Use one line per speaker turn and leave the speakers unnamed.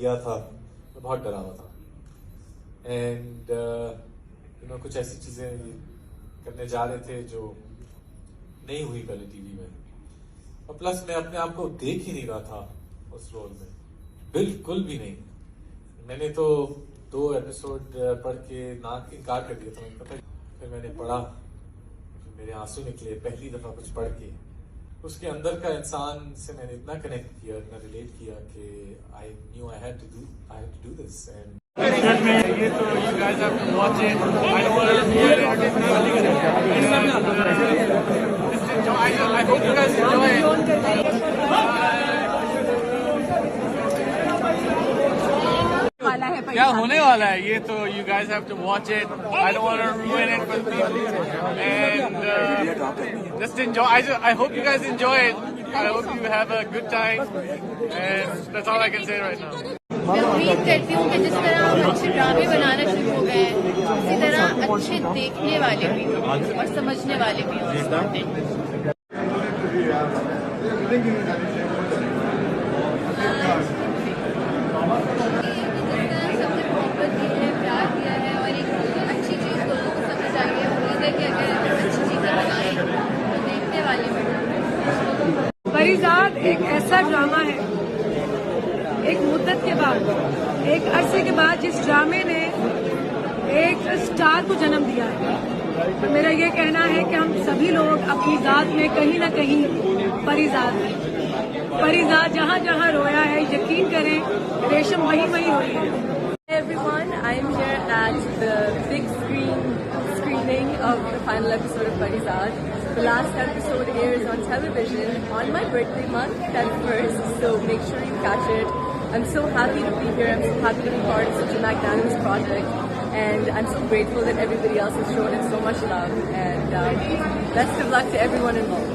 किया था मैं बहुत डरा हुआ था एंड कुछ ऐसी चीजें करने जा रहे थे जो नहीं हुई पहले टीवी में, और प्लस मैं अपने आप को देख ही नहीं रहा था उस रोल में, बिल्कुल भी नहीं। मैंने तो 2 एपिसोड पढ़ के इनकार कर दिया था, मुझे पता। फिर मैंने पढ़ा, मेरे आंसू निकले पहली दफा कुछ पढ़ के। उसके अंदर का इंसान से मैंने इतना कनेक्ट किया, इतना रिलेट किया कि I knew I had to do this and
ये तो you guys have to watch it. I don't want to ruin it. Just enjoy. I hope you guys enjoy it. क्या होने वाला है ये तो you guys have to watch it. I don't want to ruin it for people. And just enjoy. I hope you guys enjoy it. I hope you have a good time. And that's all I can say right now.
मैं उम्मीद करती हूँ कि जिस तरह हम अच्छे ड्रामे बनाना शुरू हो गए हैं, उसी तरह अच्छे देखने वाले भी हों और समझने वाले भी हों। सबने मोहब्बत की है, प्यार किया है और एक अच्छी चीज़ लोगों को समझ आई है। उम्मीद है कि अगर अच्छी चीज़ें बनाएं तो देखने वाले भी।
परिजाद एक ऐसा ड्रामा है, एक मुद्दत के बाद, एक अरसे के बाद जिस ड्रामे ने एक स्टार को जन्म दिया है। तो मेरा ये कहना है कि हम सभी लोग अपनी जात में कहीं ना कहीं परिजाद हैं। परिजाद जहाँ जहाँ रोया है, यकीन करें रेशम वही वही हुई है।
Everyone, I am here at the big screening of the final episode of Parizaad. The last episode airs on television on my birthday month, February 1st, so make sure you catch it. I'm so happy to be here. I'm so happy to be part of such a magnanimous project, and I'm so grateful that everybody else has shown it so much love. And best of luck to everyone involved.